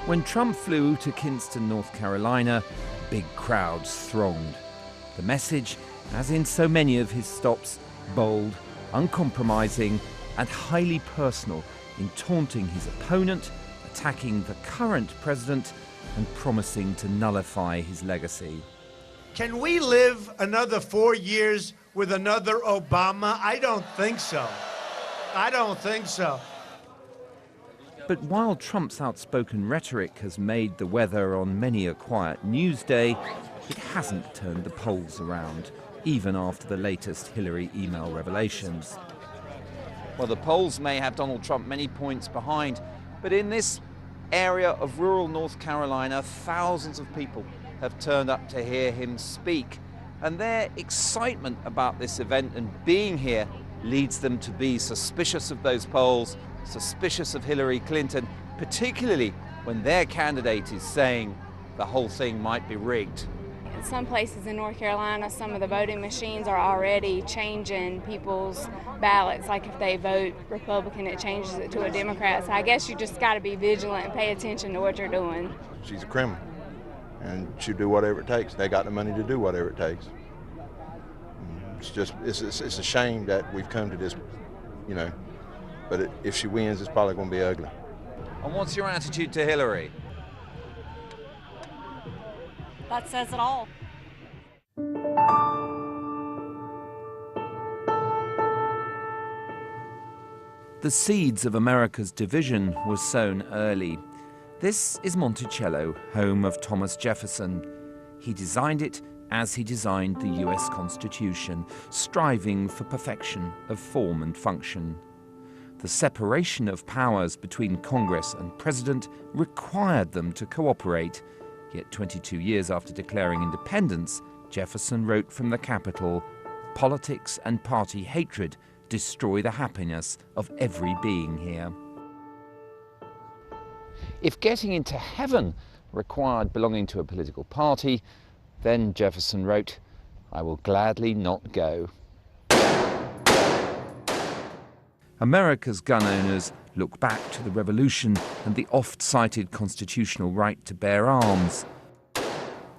When Trump flew to Kinston, North Carolina, big crowds thronged. The message, as in so many of his stops, bold, uncompromising, and highly personal in taunting his opponent, attacking the current president, and promising to nullify his legacy. Can we live another 4 years with another Obama? I don't think so. I don't think so. But while Trump's outspoken rhetoric has made the weather on many a quiet news day, it hasn't turned the polls around, even after the latest Hillary email revelations. Well, the polls may have Donald Trump many points behind, but in this area of rural North Carolina, thousands of people have turned up to hear him speak. And their excitement about this event and being here leads them to be suspicious of those polls, suspicious of Hillary Clinton, particularly when their candidate is saying the whole thing might be rigged. In some places in North Carolina, some of the voting machines are already changing people's ballots. Like if they vote Republican, it changes it to a Democrat. So I guess you just got to be vigilant and pay attention to what you're doing. She's a criminal, and she'll do whatever it takes. They got the money to do whatever it takes. It's a shame that we've come to this, you know. But if she wins, it's probably going to be ugly. And what's your attitude to Hillary? That says it all. The seeds of America's division were sown early. This is Monticello, home of Thomas Jefferson. He designed it as he designed the US Constitution, striving for perfection of form and function. The separation of powers between Congress and President required them to cooperate. Yet 22 years after declaring independence, Jefferson wrote from the Capitol, "Politics and party hatred destroy the happiness of every being here." If getting into heaven required belonging to a political party, then Jefferson wrote, "I will gladly not go." America's gun owners look back to the Revolution and the oft-cited constitutional right to bear arms.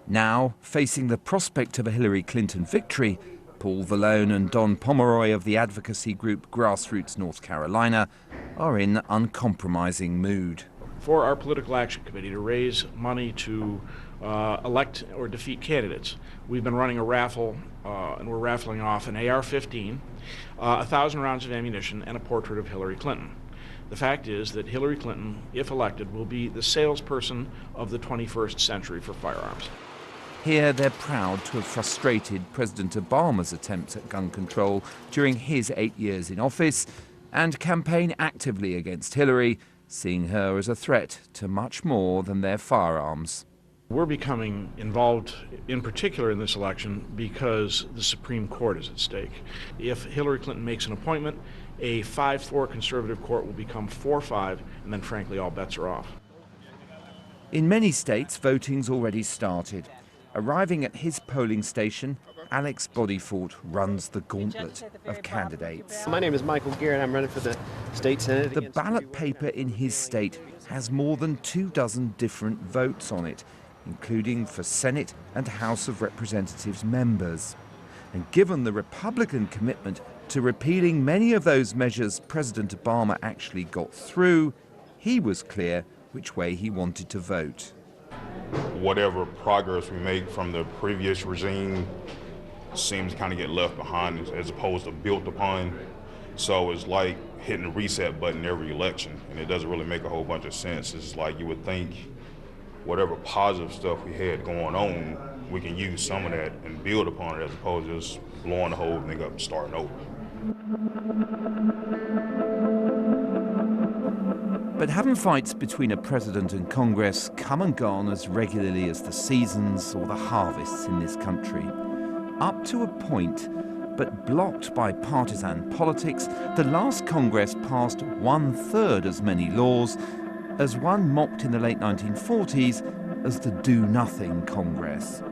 Now, facing the prospect of a Hillary Clinton victory, Paul Valone and Don Pomeroy of the advocacy group Grassroots North Carolina are in uncompromising mood. For our political action committee to raise money to elect or defeat candidates, we've been running a raffle, and we're raffling off an AR-15, 1,000 rounds of ammunition, and a portrait of Hillary Clinton. The fact is that Hillary Clinton, if elected, will be the salesperson of the 21st century for firearms. Here they're proud to have frustrated President Obama's attempts at gun control during his 8 years in office and campaign actively against Hillary, seeing her as a threat to much more than their firearms. We're becoming involved in particular in this election because the Supreme Court is at stake. If Hillary Clinton makes an appointment, a 5-4 conservative court will become 4-5, and then frankly all bets are off. In many states, voting's already started. Arriving at his polling station, Alex Bodyfort runs the gauntlet of candidates. My name is Michael Garrett. I'm running for the state senate. The ballot paper in his state has more than 24 different votes on it, including for Senate and House of Representatives members. And given the Republican commitment to repealing many of those measures President Obama actually got through, he was clear which way he wanted to vote. Whatever progress we make from the previous regime seems to kind of get left behind as opposed to built upon. So it's like hitting the reset button every election, and it doesn't really make a whole bunch of sense. It's like you would think whatever positive stuff we had going on, we can use some of that and build upon it as opposed to just blowing the whole thing up and starting over. But haven't fights between a president and Congress come and gone as regularly as the seasons or the harvests in this country? Up to a point, but blocked by partisan politics, the last Congress passed 1/3 as many laws as one mocked in the late 1940s as the Do-Nothing Congress.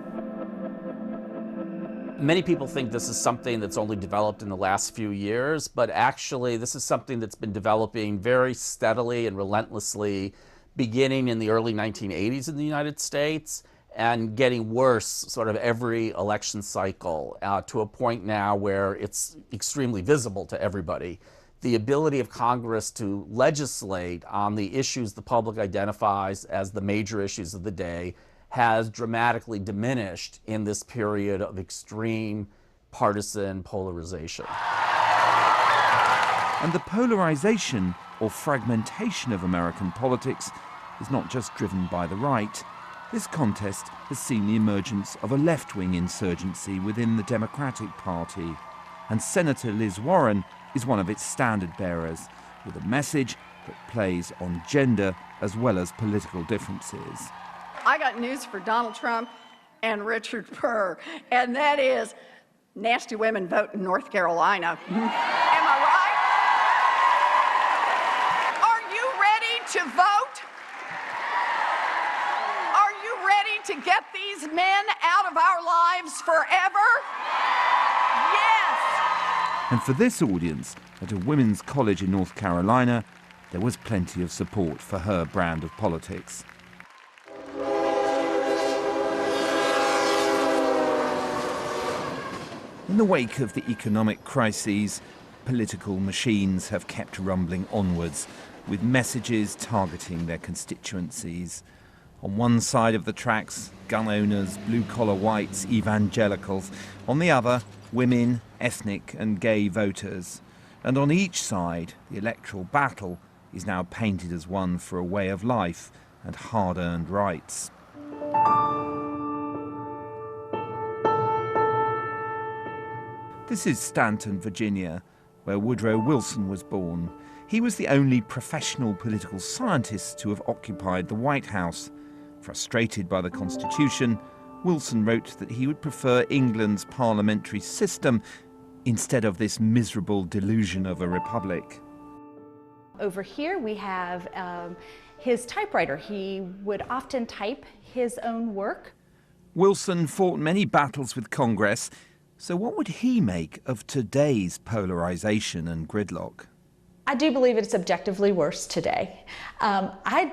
Many people think this is something that's only developed in the last few years, but actually this is something that's been developing very steadily and relentlessly beginning in the early 1980s in the United States and getting worse sort of every election cycle to a point now where it's extremely visible to everybody. The ability of Congress to legislate on the issues the public identifies as the major issues of the day has dramatically diminished in this period of extreme partisan polarization. And the polarization or fragmentation of American politics is not just driven by the right. This contest has seen the emergence of a left-wing insurgency within the Democratic Party, and Senator Liz Warren is one of its standard-bearers, with a message that plays on gender as well as political differences. I got news for Donald Trump and Richard Burr, and that is nasty women vote in North Carolina. Am I right? Are you ready to vote? Are you ready to get these men out of our lives forever? Yes! And for this audience, at a women's college in North Carolina, there was plenty of support for her brand of politics. In the wake of the economic crises, political machines have kept rumbling onwards, with messages targeting their constituencies. On one side of the tracks, gun owners, blue-collar whites, evangelicals. On the other, women, ethnic and gay voters. And on each side, the electoral battle is now painted as one for a way of life and hard-earned rights. This is Stanton, Virginia, where Woodrow Wilson was born. He was the only professional political scientist to have occupied the White House. Frustrated by the Constitution, Wilson wrote that he would prefer England's parliamentary system instead of this miserable delusion of a republic. Over here we have his typewriter. He would often type his own work. Wilson fought many battles with Congress. So what would he make of today's polarization and gridlock? I do believe it's objectively worse today. I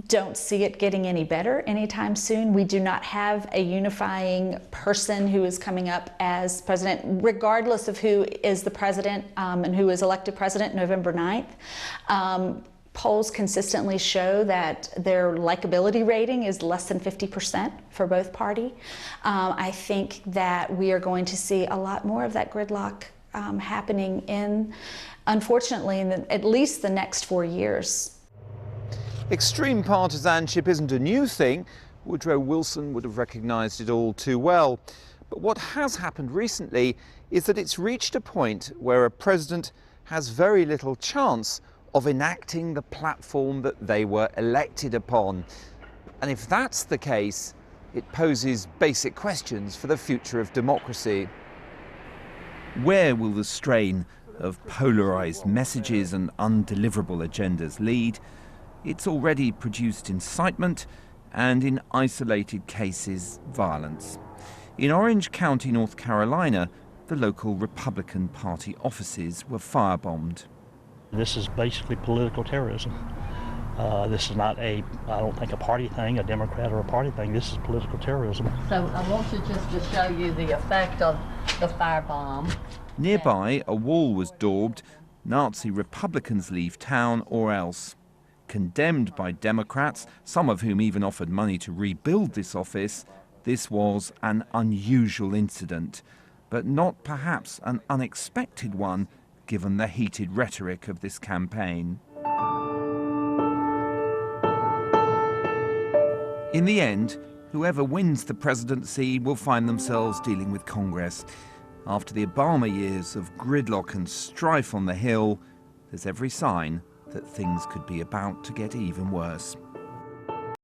don't see it getting any better anytime soon. We do not have a unifying person who is coming up as president, regardless of who is the president and who is elected president November 9th. Polls consistently show that their likability rating is less than 50% for both parties. I think that we are going to see a lot more of that gridlock happening unfortunately, in at least the next 4 years. Extreme partisanship isn't a new thing. Woodrow Wilson would have recognised it all too well. But what has happened recently is that it's reached a point where a president has very little chance of enacting the platform that they were elected upon. And if that's the case, it poses basic questions for the future of democracy. Where will the strain of polarised messages and undeliverable agendas lead? It's already produced incitement and, in isolated cases, violence. In Orange County, North Carolina, the local Republican Party offices were firebombed. This is basically political terrorism. This is not I don't think, a party thing, a Democrat or a party thing. This is political terrorism. So I want you just to show you the effect of the firebomb. Nearby, a wall was daubed, Nazi Republicans leave town or else. Condemned by Democrats, some of whom even offered money to rebuild this office, this was an unusual incident, but not perhaps an unexpected one, given the heated rhetoric of this campaign. In the end, whoever wins the presidency will find themselves dealing with Congress. After the Obama years of gridlock and strife on the Hill, there's every sign that things could be about to get even worse.